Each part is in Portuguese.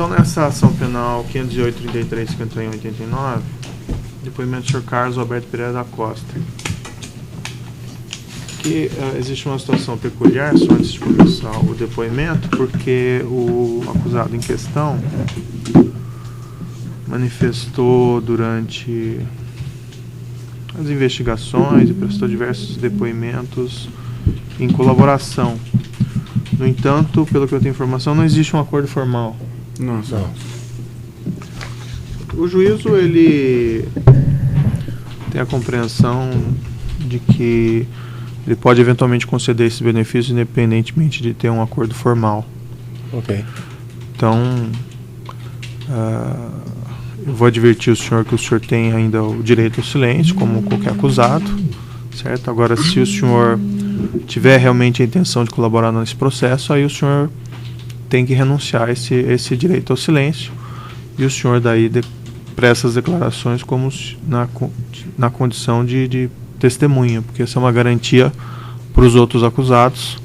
Então, nessa ação penal 508-33, que entrou em 89, depoimento do senhor Carlos Alberto Pereira da Costa. Que existe uma situação peculiar, só antes de começar o depoimento, porque o acusado em questão manifestou durante as investigações e prestou diversos depoimentos em colaboração. No entanto, pelo que eu tenho informação, não existe um acordo formal. Não. O juízo, ele tem a compreensão de que ele pode eventualmente conceder esse benefício independentemente de ter um acordo formal. Ok. Então, eu vou advertir o senhor que o senhor tem ainda o direito ao silêncio, como qualquer acusado, certo? Agora, se o senhor tiver realmente a intenção de colaborar nesse processo, aí o senhor tem que renunciar a esse direito ao silêncio, e o senhor daí presta as declarações como na condição de testemunha, porque essa é uma garantia para os outros acusados,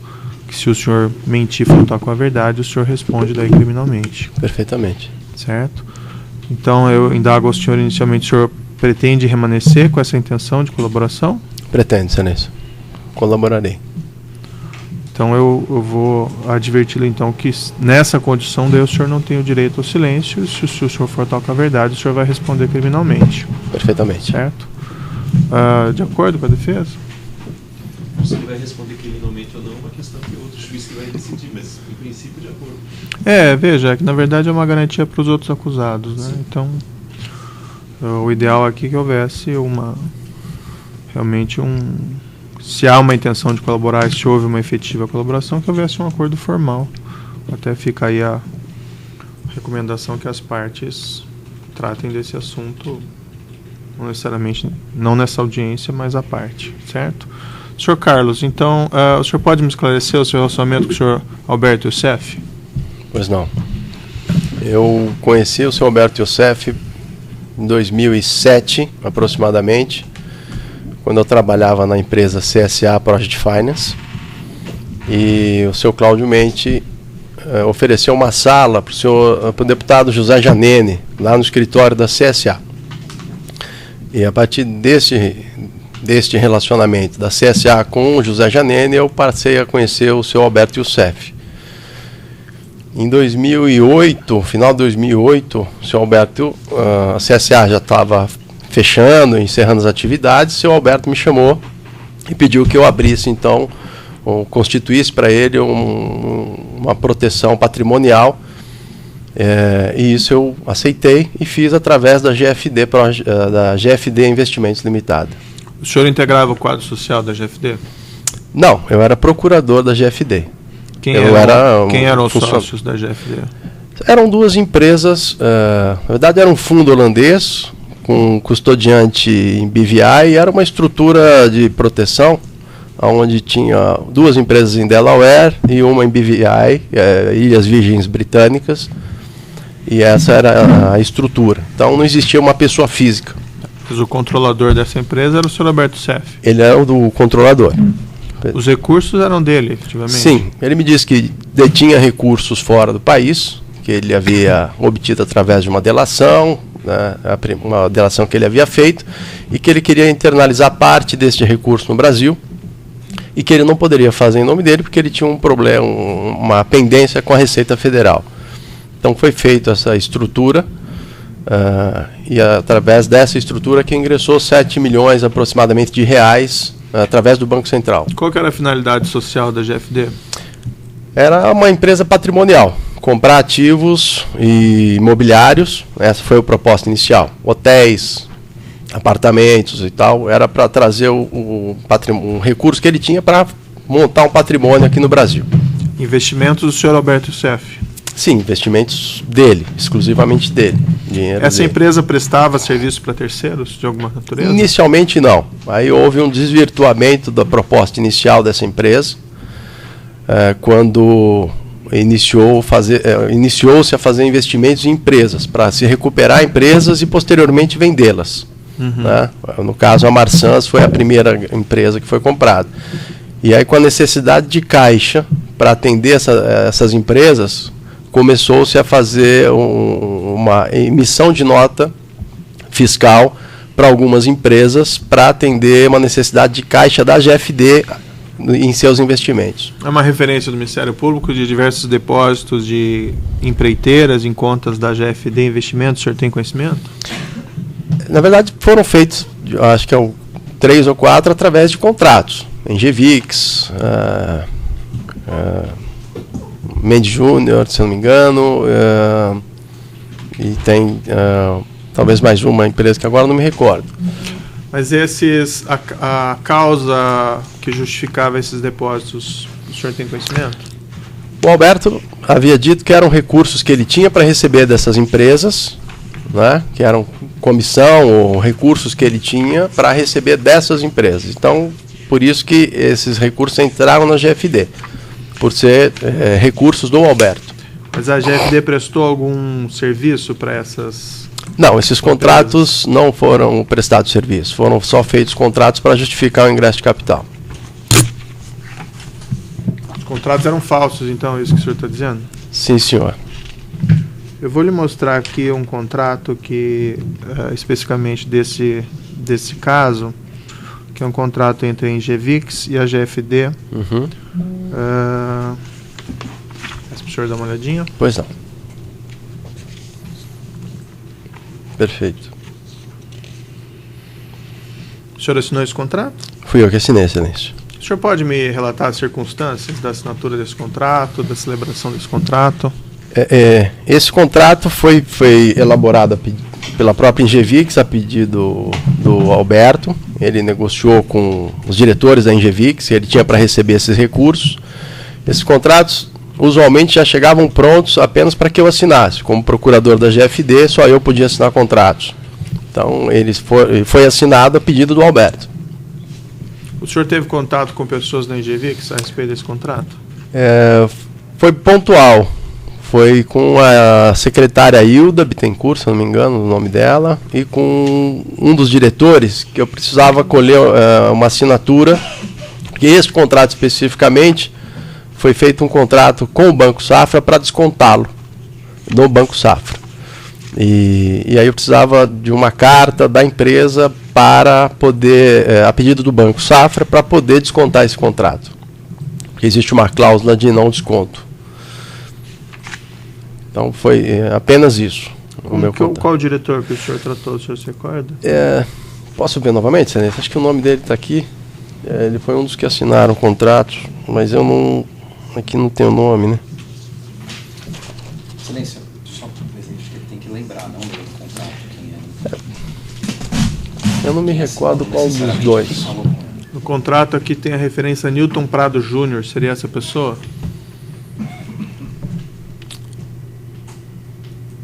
que se o senhor mentir e faltar com a verdade, o senhor responde daí criminalmente. Perfeitamente. Certo? Então eu indago ao senhor inicialmente, o senhor pretende permanecer com essa intenção de colaboração? Pretendo, excelência. Colaborarei. Então eu vou adverti-lo então que nessa condição daí o senhor não tem o direito ao silêncio, e se o senhor faltar com a verdade, o senhor vai responder criminalmente. Perfeitamente. Certo? De acordo com a defesa? Se ele vai responder criminalmente ou não é uma questão que outro juiz que vai decidir, mas em princípio de acordo. Veja, que na verdade é uma garantia para os outros acusados, né? Então, o ideal aqui é que houvesse se há uma intenção de colaborar, se houve uma efetiva colaboração, que houvesse um acordo formal. Até fica aí a recomendação que as partes tratem desse assunto, não necessariamente, não nessa audiência, mas à parte, certo? Senhor Carlos, então, o senhor pode me esclarecer o seu relacionamento com o senhor Alberto Youssef? Pois não. Eu conheci o senhor Alberto Youssef em 2007, aproximadamente, quando eu trabalhava na empresa CSA Project Finance, e o senhor Cláudio Mente ofereceu uma sala para o deputado José Janene, lá no escritório da CSA. E a partir deste relacionamento da CSA com o José Janene, eu passei a conhecer o senhor Alberto Youssef. Em 2008, final de 2008, o senhor Alberto, a CSA já estava fechando, encerrando as atividades, o senhor Alberto me chamou e pediu que eu abrisse, então, ou constituísse para ele uma proteção patrimonial, e isso eu aceitei e fiz através da GFD Investimentos Limitada. O senhor integrava o quadro social da GFD? Não, eu era procurador da GFD. Quem eram os sócios da GFD? Eram duas empresas, na verdade era um fundo holandês, com custodiante em BVI, e era uma estrutura de proteção, onde tinha duas empresas em Delaware e uma em BVI, Ilhas Virgens Britânicas, e essa era a estrutura. Então não existia uma pessoa física. Mas o controlador dessa empresa era o senhor Alberto Youssef? Ele era o controlador. Os recursos eram dele, efetivamente? Sim, ele me disse que detinha recursos fora do país, que ele havia obtido através de uma delação, né, uma delação que ele havia feito, e que ele queria internalizar parte deste recurso no Brasil, e que ele não poderia fazer em nome dele, porque ele tinha um problema, uma pendência com a Receita Federal. Então foi feita essa estrutura, e através dessa estrutura que ingressou 7 milhões aproximadamente de reais através do Banco Central. Qual que era a finalidade social da GFD? Era uma empresa patrimonial, comprar ativos e imobiliários, essa foi a proposta inicial. Hotéis, apartamentos e tal, era para trazer um recurso que ele tinha para montar um patrimônio aqui no Brasil. Investimentos do senhor Alberto Youssef? Sim, investimentos dele, exclusivamente dele. Essa empresa prestava serviço para terceiros de alguma natureza? Inicialmente não. Aí houve um desvirtuamento da proposta inicial dessa empresa, quando iniciou-se a fazer investimentos em empresas, para se recuperar empresas e posteriormente vendê-las. Né? No caso, a Marsans foi a primeira empresa que foi comprada. E aí, com a necessidade de caixa para atender essas empresas, começou-se a fazer uma emissão de nota fiscal para algumas empresas para atender uma necessidade de caixa da GFD em seus investimentos. É uma referência do Ministério Público de diversos depósitos de empreiteiras em contas da GFD Investimentos, o senhor tem conhecimento? Na verdade, foram feitos, acho que 3 ou 4, através de contratos. Engevix, Mendes Júnior, se não me engano, e tem talvez mais uma empresa que agora não me recordo. Mas a causa que justificava esses depósitos, o senhor tem conhecimento? O Alberto havia dito que eram recursos que ele tinha para receber dessas empresas, né, que eram comissão ou recursos que ele tinha para receber dessas empresas. Então, por isso que esses recursos entraram na GFD, por ser recursos do Alberto. Mas a GFD prestou algum serviço para essas... Não, esses contratos não foram prestados serviço, foram só feitos contratos para justificar o ingresso de capital. Os contratos eram falsos, então, é isso que o senhor está dizendo? Sim, senhor. Eu vou lhe mostrar aqui um contrato que, especificamente desse caso, que é um contrato entre a Engevix e a GFD. Uhum. Para o senhor dar uma olhadinha. Pois não. Perfeito. O senhor assinou esse contrato? Fui eu que assinei, excelência. O senhor pode me relatar as circunstâncias da assinatura desse contrato, da celebração desse contrato? Esse contrato foi elaborado pela própria Engevix a pedido do Alberto. Ele negociou com os diretores da Engevix, ele tinha para receber esses recursos. Esses contratos usualmente já chegavam prontos apenas para que eu assinasse. Como procurador da GFD, só eu podia assinar contratos. Então, foi assinado a pedido do Alberto. O senhor teve contato com pessoas da Engevix a respeito desse contrato? Foi pontual. Foi com a secretária Hilda Bittencourt, se não me engano o nome dela, e com um dos diretores, que eu precisava colher uma assinatura, porque esse contrato especificamente foi feito um contrato com o Banco Safra para descontá-lo no Banco Safra. E aí eu precisava de uma carta da empresa para poder, a pedido do Banco Safra, para poder descontar esse contrato. Porque existe uma cláusula de não desconto. Então foi apenas isso. Qual o diretor que o senhor tratou, o senhor se recorda? Posso ver novamente, Excelência? Acho que o nome dele está aqui. Ele foi um dos que assinaram o contrato, mas eu não... Aqui não tem o nome, né? Excelência, só para o presidente, que ele tem que lembrar, não ler o contrato, quem é. Eu não me recordo qual dos dois. No contrato aqui tem a referência a Newton Prado Júnior, seria essa pessoa?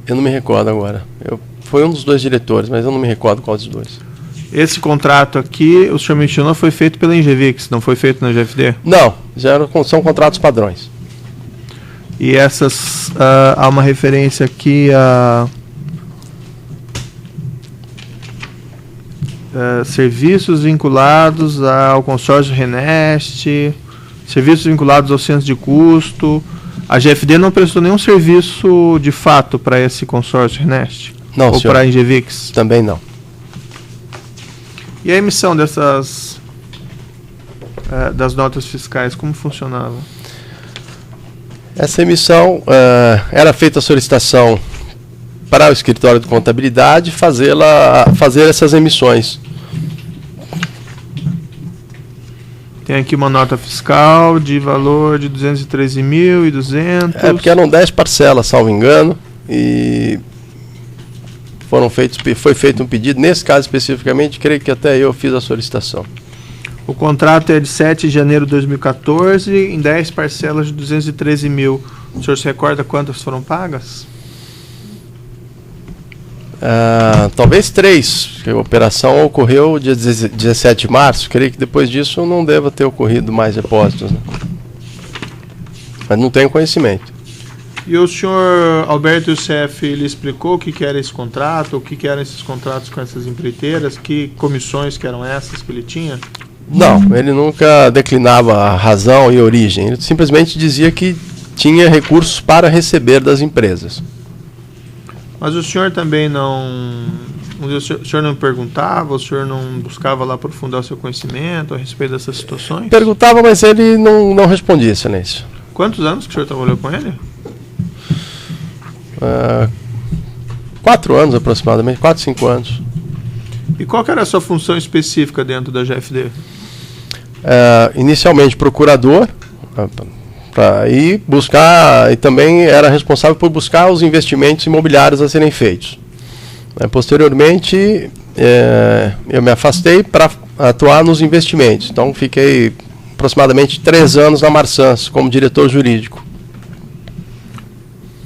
Eu não me recordo agora. Foi um dos dois diretores, mas eu não me recordo qual dos dois. Esse contrato aqui, o senhor mencionou, foi feito pela Engevix, não foi feito na GFD? Não, são contratos padrões. E essas, há uma referência aqui a serviços vinculados ao consórcio Renest, serviços vinculados ao centro de custo. A GFD não prestou nenhum serviço de fato para esse consórcio Renest? Não, ou para a Engevix? Também não. E a emissão dessas das notas fiscais, como funcionava? Essa emissão, era feita a solicitação para o escritório de contabilidade fazer essas emissões. Tem aqui uma nota fiscal de valor de 213.200. Porque eram 10 parcelas, salvo engano, e foi feito um pedido. Nesse caso especificamente, creio que até eu fiz a solicitação. O contrato é de 7 de janeiro de 2014, em 10 parcelas de 213 mil. O senhor se recorda quantas foram pagas? Talvez 3, porque a operação ocorreu dia 17 de março. Creio que depois disso não deva ter ocorrido mais depósitos, né? Mas não tenho conhecimento. E o senhor Alberto Youssef lhe explicou o que era esse contrato, o que eram esses contratos com essas empreiteiras, que comissões que eram essas que ele tinha? Não, ele nunca declinava a razão e origem. Ele simplesmente dizia que tinha recursos para receber das empresas. Mas o senhor também não... O senhor não perguntava, o senhor não buscava lá aprofundar o seu conhecimento a respeito dessas situações? Perguntava, mas ele não respondia, Excelência. Quantos anos que o senhor trabalhou com ele? 4 anos aproximadamente, 4, 5 anos. E qual que era a sua função específica dentro da GFD? Inicialmente procurador, e também era responsável por buscar os investimentos imobiliários a serem feitos. Posteriormente, eu me afastei para atuar nos investimentos. Então, fiquei aproximadamente 3 anos na Marsans como diretor jurídico.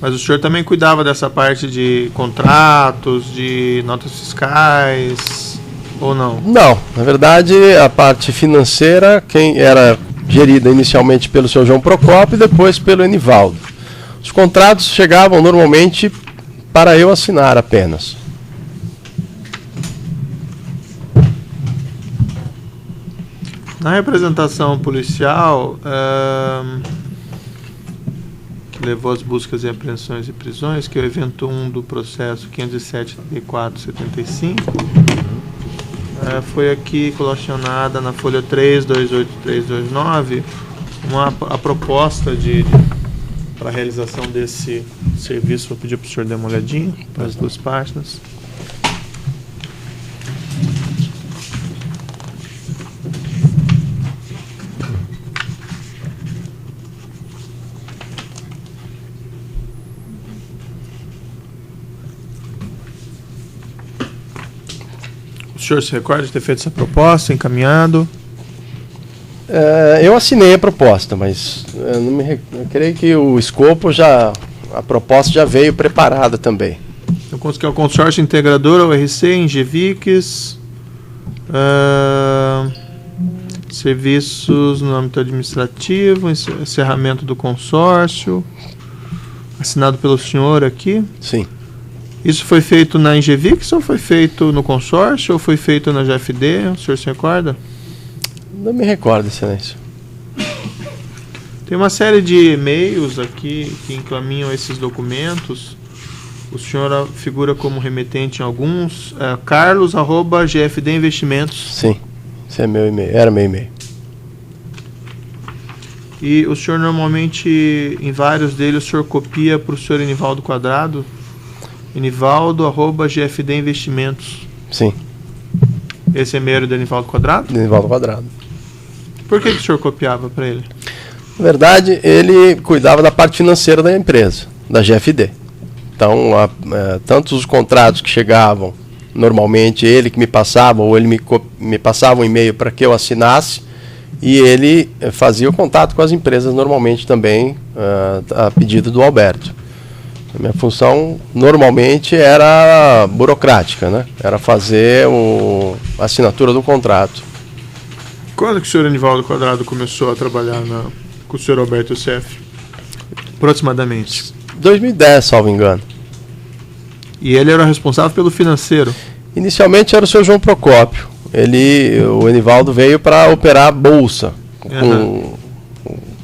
Mas o senhor também cuidava dessa parte de contratos, de notas fiscais, ou não? Não, na verdade, a parte financeira, quem era gerida inicialmente pelo seu João Procópio e depois pelo Enivaldo. Os contratos chegavam normalmente para eu assinar apenas. Na representação policial, que levou às buscas e apreensões e prisões, que é o evento 1 do processo 507.475, foi aqui colacionada na folha 328329 a proposta para a realização desse serviço. Vou pedir para o senhor dar uma olhadinha para as 2 páginas. O senhor se recorda de ter feito essa proposta, encaminhado? Eu assinei a proposta, mas eu creio que o escopo a proposta já veio preparada também. Eu consto que é o consórcio integrador, o RC, Ingevix, serviços no âmbito administrativo, encerramento do consórcio, assinado pelo senhor aqui. Sim. Isso foi feito na Ingevix ou foi feito no consórcio ou foi feito na GFD? O senhor se recorda? Não me recordo, Excelência. Tem uma série de e-mails aqui que encaminham esses documentos. O senhor figura como remetente em alguns. Carlos@GFD-investimentos. Sim, esse é meu e-mail, era meu e-mail. E o senhor normalmente, em vários deles, o senhor copia para o senhor Enivaldo Quadrado? Enivaldo@GFD-investimentos. Sim. Esse e-mail era do Enivaldo Quadrado? Enivaldo Quadrado. Por que o senhor copiava para ele? Na verdade, ele cuidava da parte financeira da empresa, da GFD. Então, tanto os contratos que chegavam, normalmente ele que me passava, ou ele me passava um e-mail para que eu assinasse, e ele fazia o contato com as empresas normalmente também, a pedido do Alberto. A minha função normalmente era burocrática, né? Era fazer a assinatura do contrato. Quando que o senhor Enivaldo Quadrado começou a trabalhar com o senhor Alberto Youssef? Aproximadamente. 2010, salvo engano. E ele era responsável pelo financeiro? Inicialmente era o seu João Procópio. O Enivaldo veio para operar a bolsa. Com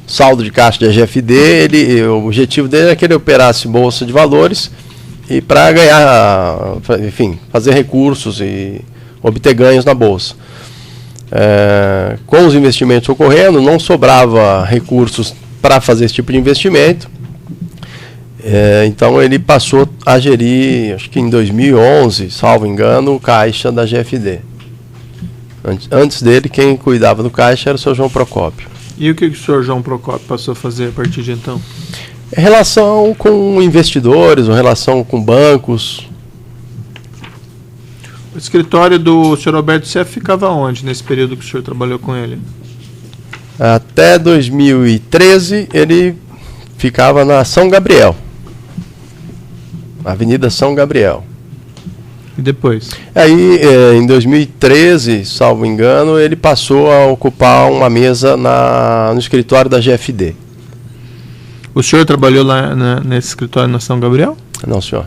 saldo de caixa de GFD, o objetivo dele era que ele operasse bolsa de valores e para ganhar, enfim, fazer recursos e obter ganhos na bolsa. Com os investimentos ocorrendo, não sobrava recursos para fazer esse tipo de investimento. Então ele passou a gerir, acho que em 2011, salvo engano, o caixa da GFD. Antes dele, quem cuidava do caixa era o seu João Procópio. E o que o senhor João Procópio passou a fazer a partir de então? Relação com investidores, relação com bancos. O escritório do senhor Alberto Youssef ficava onde, nesse período que o senhor trabalhou com ele? Até 2013, ele ficava na São Gabriel. Avenida São Gabriel. E depois? Aí, em 2013, salvo engano, ele passou a ocupar uma mesa no escritório da GFD. O senhor trabalhou lá nesse escritório na São Gabriel? Não, senhor.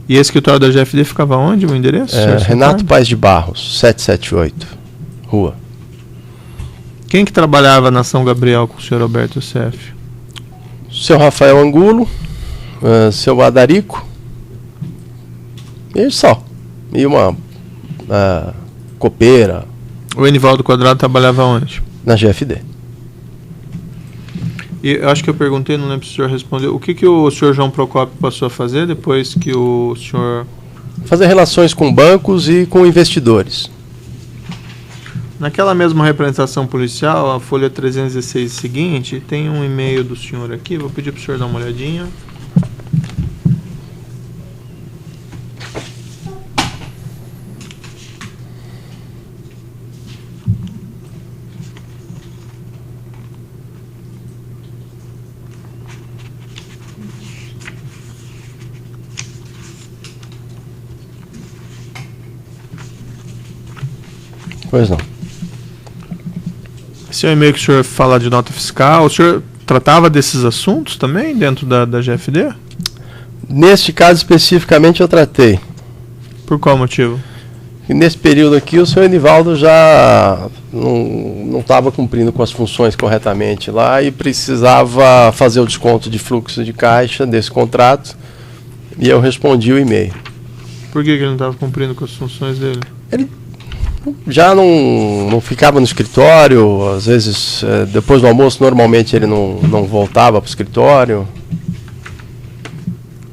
E esse escritório da GFD ficava onde, o endereço? Renato Paes de Barros, 778, rua. Quem que trabalhava na São Gabriel com o senhor Alberto Youssef? seu Rafael Angulo, seu Adarico, e só. E uma copeira. O Enivaldo Quadrado trabalhava onde? Na GFD. E eu acho que eu perguntei, não lembro se o senhor respondeu. O que o senhor João Procópio passou a fazer depois que o senhor... Fazer relações com bancos e com investidores. Naquela mesma representação policial, a folha 316 seguinte, tem um e-mail do senhor aqui, vou pedir para o senhor dar uma olhadinha. Pois não. Esse é o e-mail que o senhor fala de nota fiscal. O senhor tratava desses assuntos também dentro da GFD? Neste caso especificamente eu tratei. Por qual motivo? E nesse período aqui o senhor Enivaldo já não estava cumprindo com as funções corretamente lá e precisava fazer o desconto de fluxo de caixa desse contrato, e eu respondi o e-mail. Por que ele não estava cumprindo com as funções dele? Ele já não ficava no escritório, às vezes depois do almoço normalmente ele não voltava para o escritório.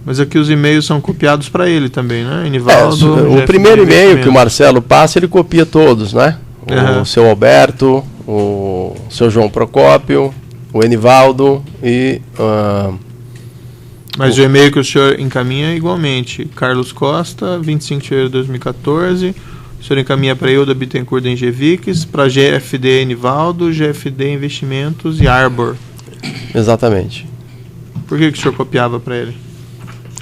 Mas aqui os e-mails são copiados para ele também, né? Enivaldo, o primeiro e-mail que o Marcelo passa, ele copia todos, né? O seu Alberto, o seu João Procópio, o Enivaldo e... Mas o e-mail que o senhor encaminha é igualmente. Carlos Costa, 25 de fevereiro de 2014. O senhor encaminha para Euda Bittencourt da Engevix, para GFD Enivaldo, GFD Investimentos e Arbor. Exatamente. Por que o senhor copiava para ele?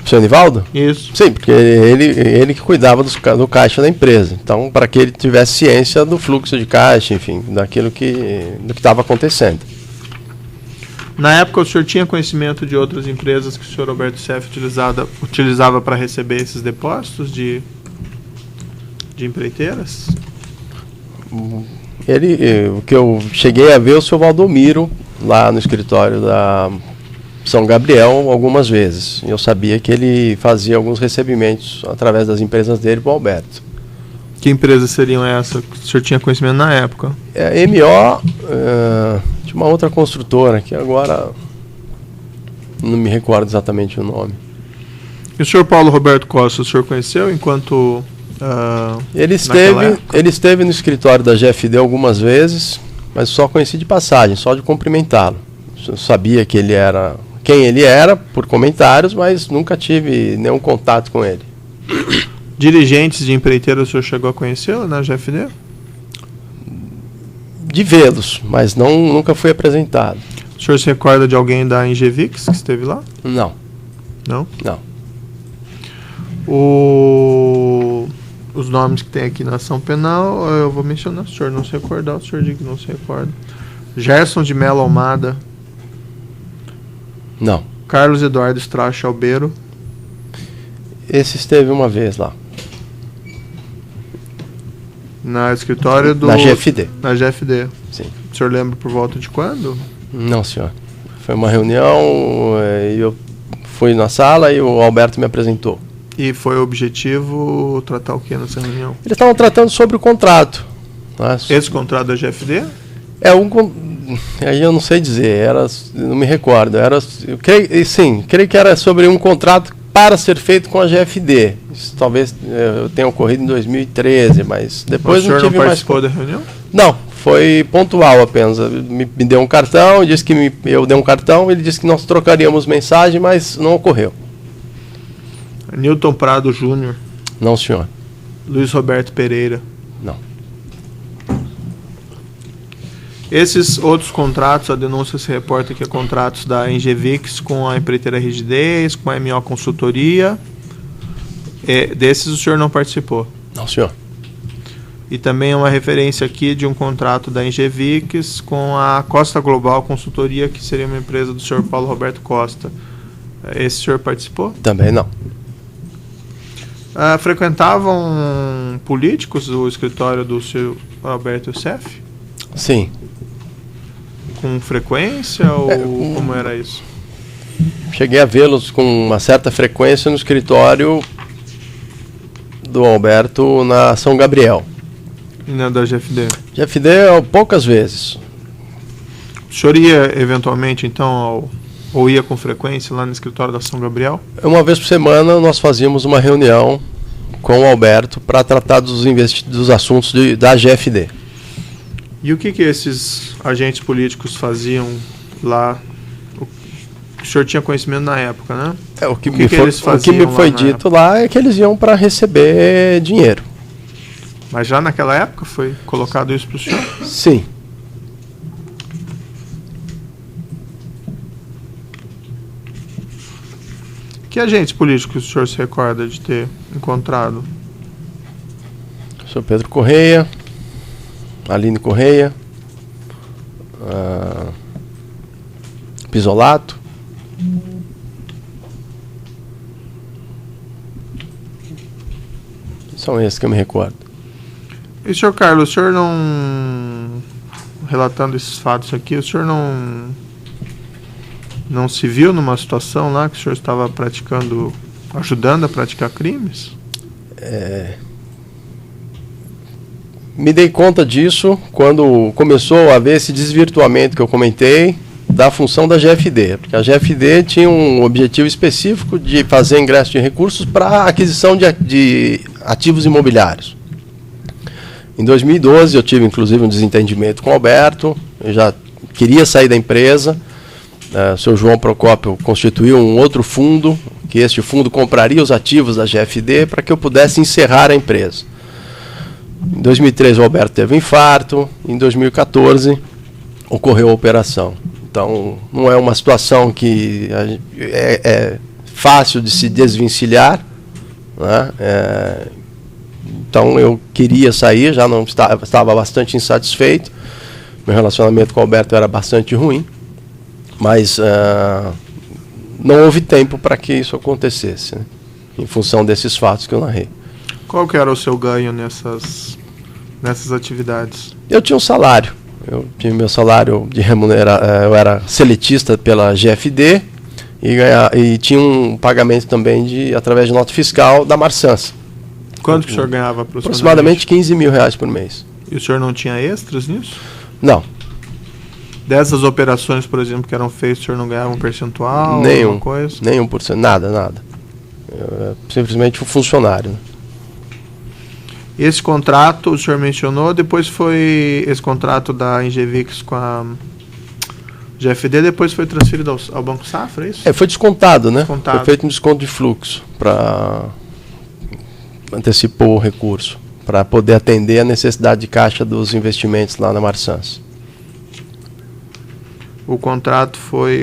O seu Enivaldo? Isso. Sim, porque ele que cuidava do caixa da empresa. Então, para que ele tivesse ciência do fluxo de caixa, enfim, do que estava acontecendo. Na época, o senhor tinha conhecimento de outras empresas que o senhor Alberto Seff utilizava para receber esses depósitos de empreiteiras? O que eu cheguei a ver o seu Valdomiro lá no escritório da São Gabriel algumas vezes. Eu sabia que ele fazia alguns recebimentos através das empresas dele para o Alberto. Que empresas seriam essas que o senhor tinha conhecimento na época? MO, tinha uma outra construtora que agora não me recordo exatamente o nome. E o senhor Paulo Roberto Costa, o senhor conheceu enquanto... Ele esteve no escritório da GFD algumas vezes, mas só conheci de passagem, só de cumprimentá-lo. Eu sabia que ele era quem ele era por comentários, mas nunca tive nenhum contato com ele. Dirigentes de empreiteira o senhor chegou a conhecê-lo na GFD? De vê-los, mas nunca fui apresentado. O senhor se recorda de alguém da Engevix que esteve lá? Não. Não? Não. Os nomes que tem aqui na ação penal, eu vou mencionar, se o senhor não se recordar, o senhor diz que não se recorda. Gerson de Mello Almada. Não. Carlos Eduardo Stracha Albeiro. Esse esteve uma vez lá. Na escritório do... Na GFD. Na GFD. Sim. O senhor lembra por volta de quando? Não, senhor. Foi uma reunião, e eu fui na sala e o Alberto me apresentou. E foi o objetivo tratar o que nessa reunião? Eles estavam tratando sobre o contrato. Né? Esse contrato da GFD? Aí eu não sei dizer, não me recordo. Creio que era sobre um contrato para ser feito com a GFD. Isso talvez tenha ocorrido em 2013, mas depois não tive mais... O senhor não participou da reunião? Não, foi pontual apenas. Me deu um cartão, disse que eu dei um cartão, ele disse que nós trocaríamos mensagem, mas não ocorreu. Newton Prado Júnior. Não, senhor. Luiz Roberto Pereira. Não. Esses outros contratos, a denúncia se reporta que é contratos da Engevix com a empreiteira Rigidez, com a MO Consultoria. Desses o senhor não participou? Não, senhor. E também uma referência aqui de um contrato da Engevix com a Costa Global Consultoria, que seria uma empresa do senhor Paulo Roberto Costa. Esse o senhor participou? Também não. Frequentavam políticos o escritório do senhor Alberto Seff? Sim. Com frequência ou como era isso? cheguei a vê-los com uma certa frequência no escritório do Alberto na São Gabriel. E na da GFD? GFD poucas vezes. O senhor ia eventualmente, então, ou ia com frequência lá no escritório da São Gabriel? Uma vez por semana nós fazíamos uma reunião com o Alberto para tratar dos assuntos da GFD. E o que esses agentes políticos faziam lá? O senhor tinha conhecimento na época, né? O que eles faziam me foi dito lá é que eles iam para receber dinheiro. Mas já naquela época foi colocado isso para o senhor? Sim. Que agentes políticos o senhor se recorda de ter encontrado? O senhor Pedro Correia, Aline Correia, Pisolato. São esses que eu me recordo. E senhor Carlos, o senhor não... Relatando esses fatos aqui, o senhor não se viu numa situação lá que o senhor estava praticando, ajudando a praticar crimes? Me dei conta disso quando começou a haver esse desvirtuamento que eu comentei da função da GFD, porque a GFD tinha um objetivo específico de fazer ingresso de recursos para aquisição de ativos imobiliários. Em 2012 eu tive inclusive um desentendimento com o Alberto, eu já queria sair da empresa, o senhor João Procópio constituiu um outro fundo, que este fundo compraria os ativos da GFD para que eu pudesse encerrar a empresa. Em 2013 o Alberto teve um infarto, em 2014 ocorreu a operação. Então não é uma situação que é fácil de se desvencilhar, né? Então eu queria sair, já não estava bastante insatisfeito, meu relacionamento com o Alberto era bastante ruim, mas não houve tempo para que isso acontecesse, né? Em função desses fatos que eu narrei. Qual que era o seu ganho nessas atividades? Eu tinha um salário. Eu tinha meu salário de eu era seletista pela GFD e tinha um pagamento também através de nota fiscal da Marsança. Quanto que o senhor ganhava aproximadamente 15 mil reais por mês. E o senhor não tinha extras nisso? Não. Dessas operações, por exemplo, que eram feitas, o senhor não ganhava um percentual? Nenhum. Coisa? Nenhum por cento, nada. Eu simplesmente um funcionário. Né? Esse contrato, o senhor mencionou, depois foi esse contrato da Engevix com a GFD, depois foi transferido ao Banco Safra, é isso? Foi descontado, né? Descontado. Foi feito um desconto de fluxo para antecipar o recurso, para poder atender a necessidade de caixa dos investimentos lá na Marsança. O contrato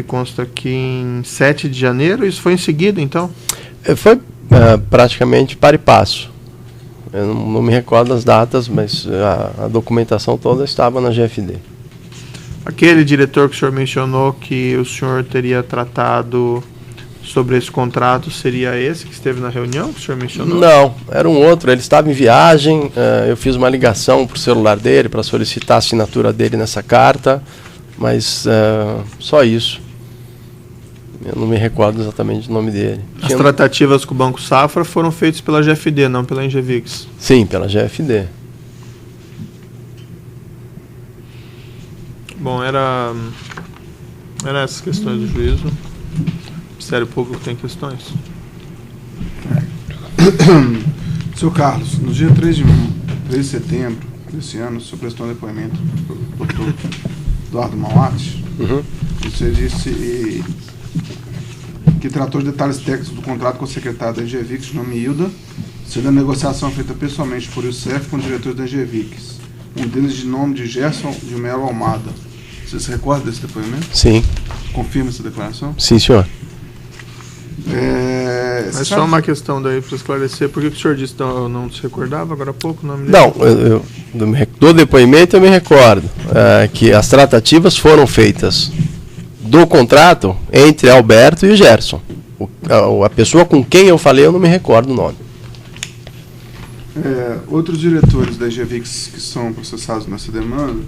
consta aqui em 7 de janeiro, isso foi em seguida, então? Foi praticamente par e passo. Eu não me recordo das datas, mas a documentação toda estava na GFD. Aquele diretor que o senhor mencionou que o senhor teria tratado sobre esse contrato, seria esse que esteve na reunião que o senhor mencionou? Não, era um outro. Ele estava em viagem, eu fiz uma ligação para o celular dele para solicitar a assinatura dele nessa carta, mas só isso. Eu não me recordo exatamente o nome dele. As tratativas com o Banco Safra foram feitas pela GFD, não pela Engevix? Sim, pela GFD. Bom, era essas questões do juízo. O Ministério Público tem questões? Seu Carlos, no dia 3 de setembro desse ano, o senhor prestou um depoimento do Dr. Eduardo Mauates. Você disse que tratou de detalhes técnicos do contrato com o secretário da Engevix, de nome Hilda, sendo a negociação feita pessoalmente por Youssef com o diretor da Engevix, um deles de nome de Gerson de Melo Almada. Você se recorda desse depoimento? Sim. Confirma essa declaração? Sim, senhor. Mas só uma questão daí para esclarecer, por que o senhor disse que não se recordava agora há pouco o nome dele? Não, do depoimento eu me recordo que as tratativas foram feitas do contrato entre Alberto e o Gerson. A pessoa com quem eu falei eu não me recordo o nome. Outros diretores da Engevix que são processados nessa demanda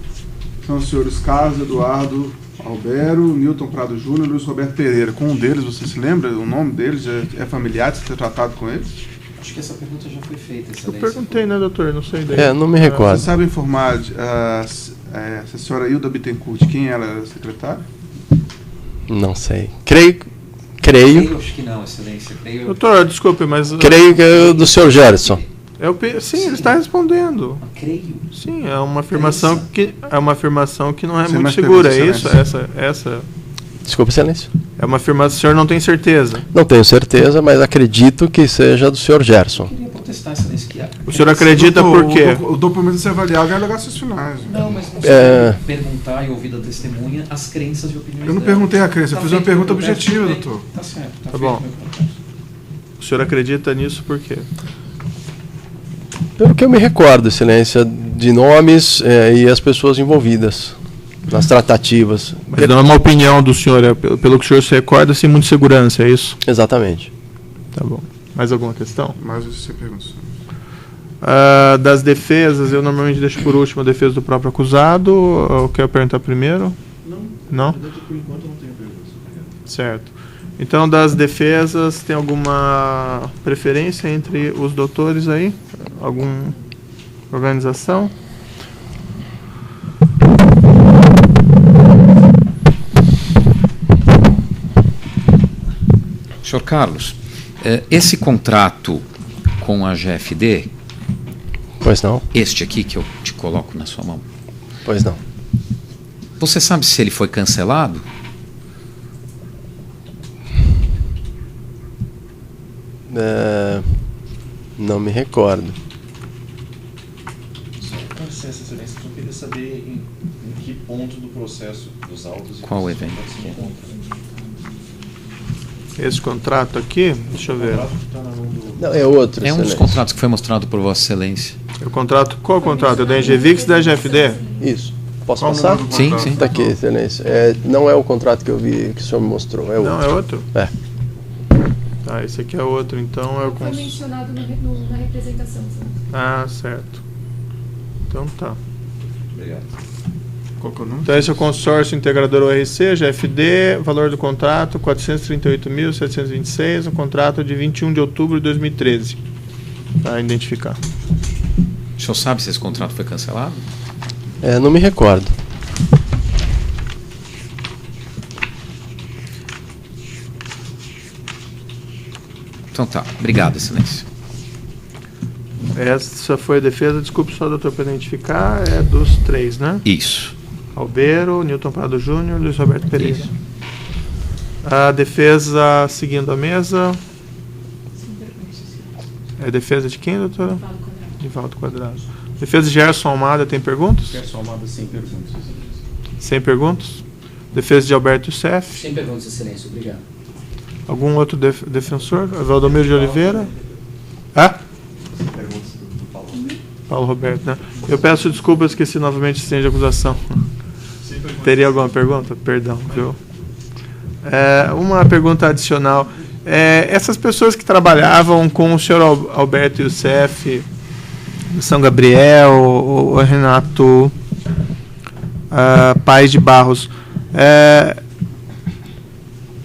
são os senhores Carlos Eduardo Albero, Newton Prado Júnior e Luiz Roberto Pereira. Com um deles, você se lembra? O nome deles é familiar de ter tratado com eles? Acho que essa pergunta já foi feita, Eu excelência. perguntei, né, doutor? Não sei daí. Não me recordo. Você sabe informar a senhora Hilda Bittencourt, quem ela era secretária? Não sei. Creio Acho que não, excelência. Doutor, desculpe, mas... que é do senhor Gerson. Sim, ele está respondendo. Creio. Sim, é uma afirmação que não é Sem muito mais segura, é perguntas, isso? Essa Desculpa, excelência. é uma afirmação, o senhor não tem certeza. Não tenho certeza, mas acredito que seja do senhor Gerson. Eu queria protestar, excelência, que O senhor acredita por quê? O documento a ser avaliado é alegações finais. Não, mas não sei perguntar e ouvir da testemunha as crenças e opiniões Eu não dela. perguntei a crença, eu fiz uma feito pergunta meu protesto, objetiva, tudo bem. doutor. Tá certo, Tá feito bom. meu protesto. O senhor acredita nisso por quê? Pelo que eu me recordo, excelência, de nomes e as pessoas envolvidas nas tratativas. Mas não é uma opinião do senhor, pelo que o senhor se recorda, sem muita segurança, é isso? Exatamente. Tá bom. Mais alguma questão? Mas você pergunta. Das defesas, eu normalmente deixo por último a defesa do próprio acusado. Eu quero perguntar primeiro? Não? Na verdade, por enquanto eu não tenho perguntas. Certo. Então, das defesas, tem alguma preferência entre os doutores aí? Alguma organização? Senhor Carlos, esse contrato com a GFD, Pois não? este aqui que eu te coloco na sua mão, Pois não. você sabe se ele foi cancelado? Não me recordo. Com licença, excelência, eu queria saber em que ponto do processo dos autos... Qual evento? se encontra. Esse contrato aqui, deixa eu O ver. contrato que está na mão do... Não, é outro. É um dos excelência. contratos que foi mostrado por Vossa Excelência. O contrato, qual o contrato? É da Engevix e da GFD? Isso. Posso Qual o passar? número do Sim, contrato? sim. Tá aqui, excelência. Não é o contrato que eu vi, que o senhor me mostrou, é outro. Não, é outro? É. Tá, esse aqui é outro, então é o... Foi mencionado na representação. Sabe? Ah, certo. Então tá. Obrigado. Qual que é o nome? Então esse é o consórcio integrador ORC, GFD, valor do contrato 438.726, um contrato de 21 de outubro de 2013. Para identificar. O senhor sabe se esse contrato foi cancelado? Não me recordo. Então tá, obrigado, Excelência. Essa foi a defesa, desculpe só, doutor, para identificar, é dos três, né? Isso. Albeiro, Newton Prado Júnior, Luiz Roberto Pereira. Isso. A defesa seguindo a mesa. É a defesa de quem, doutora? Nivaldo Quadrado. Defesa de Gerson Almada, tem perguntas? Gerson Almada, sem perguntas, excelência. Sem perguntas? Defesa de Alberto Youssef. Sem perguntas, excelência, obrigado. Algum outro defensor? Valdomiro de Oliveira? Perguntas do Paulo. Paulo Roberto, né? Eu peço desculpas, esqueci novamente se tem de acusação. Teria alguma pergunta? Perdão, viu? Uma pergunta adicional. Essas pessoas que trabalhavam com o senhor Alberto Youssef, São Gabriel, o Renato Paes de Barros,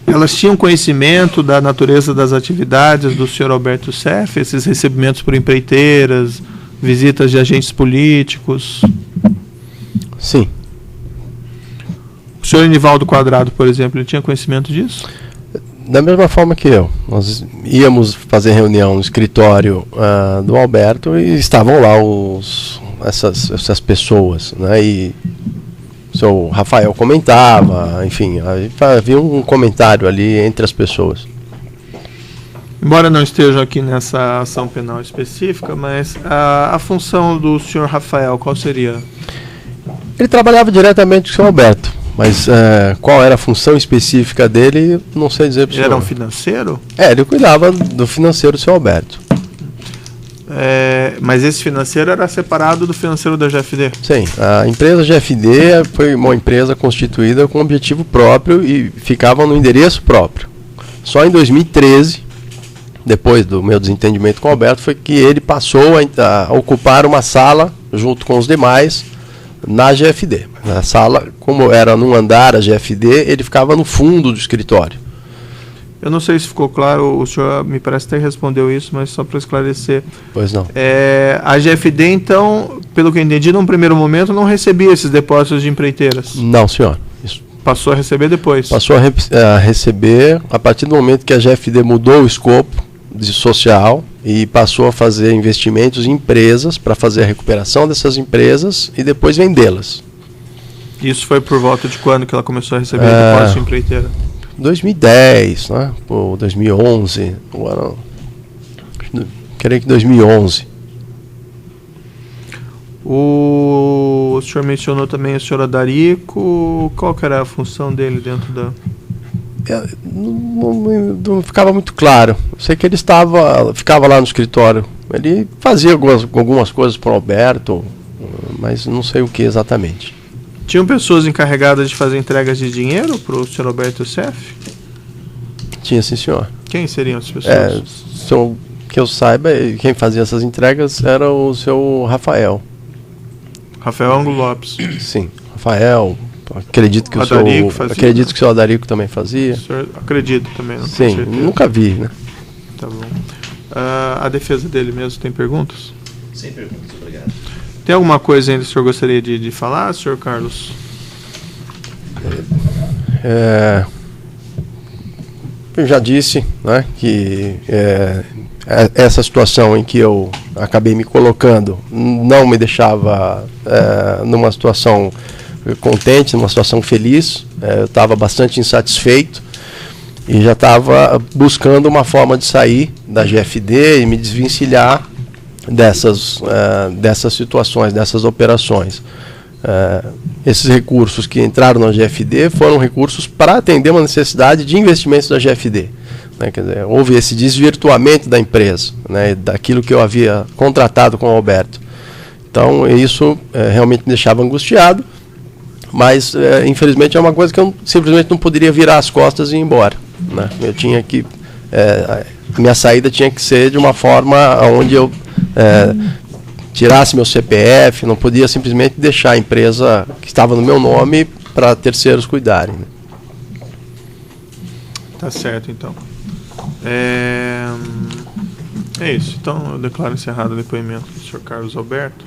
elas tinham conhecimento da natureza das atividades do senhor Alberto Youssef, esses recebimentos por empreiteiras, visitas de agentes políticos? Sim. O senhor Nivaldo Quadrado, por exemplo, ele tinha conhecimento disso? Da mesma forma que eu. Nós íamos fazer reunião no escritório do Alberto e estavam lá essas pessoas, né? E o seu Rafael comentava, enfim, havia um comentário ali entre as pessoas. Embora não estejam aqui nessa ação penal específica, mas a função do senhor Rafael, qual seria? Ele trabalhava diretamente com o seu Alberto, mas qual era a função específica dele, não sei dizer para o Ele senhor. era um financeiro? Ele cuidava do financeiro do seu Alberto. Mas esse financeiro era separado do financeiro da GFD? Sim, a empresa GFD foi uma empresa constituída com objetivo próprio e ficava no endereço próprio. Só em 2013, depois do meu desentendimento com o Alberto, foi que ele passou a ocupar uma sala junto com os demais na GFD. A sala, como era num andar, a GFD, ele ficava no fundo do escritório. Eu não sei se ficou claro, o senhor me parece até respondeu isso, mas só para esclarecer. Pois não. A GFD, então, pelo que eu entendi, num primeiro momento não recebia esses depósitos de empreiteiras. Não, senhor. Isso Passou a receber depois. passou a receber a partir do momento que a GFD mudou o escopo de social e passou a fazer investimentos em empresas para fazer a recuperação dessas empresas e depois vendê-las. Isso foi por volta de quando que ela começou a receber depósito de empreiteira? 2010, né? Ou 2011, creio que 2011. O senhor mencionou também o senhor Adarico. Qual que era a função dele dentro da... Não ficava muito claro. Eu sei que ele ficava lá no escritório. Ele fazia algumas coisas para o Alberto, mas não sei o que exatamente. Tinham pessoas encarregadas de fazer entregas de dinheiro para o senhor Alberto Youssef? Tinha, sim, senhor. Quem seriam as pessoas? Que eu saiba, quem fazia essas entregas era o seu Rafael. Rafael Ângulo Lopes. Sim, Rafael. Acredito que o seu Adarico também fazia. O senhor acredita também, não? Sim, nunca vi, né? Tá bom. A defesa dele mesmo tem perguntas? Sem perguntas, obrigado. Tem alguma coisa ainda que o senhor gostaria de falar, senhor Carlos? Eu já disse, né, que essa situação em que eu acabei me colocando não me deixava numa situação contente, numa situação feliz. Eu estava bastante insatisfeito e já estava buscando uma forma de sair da GFD e me desvencilhar dessas situações, dessas operações. Esses recursos que entraram na GFD foram recursos para atender uma necessidade de investimentos da GFD. Né? Quer dizer, houve esse desvirtuamento da empresa, né, daquilo que eu havia contratado com o Alberto. Então, isso realmente me deixava angustiado, mas, infelizmente, é uma coisa que eu simplesmente não poderia virar as costas e ir embora. Né? Eu tinha que... minha saída tinha que ser de uma forma onde eu tirasse meu CPF, não podia simplesmente deixar a empresa que estava no meu nome para terceiros cuidarem. Né? Tá certo, então. É isso. Então, eu declaro encerrado o depoimento do senhor Carlos Alberto.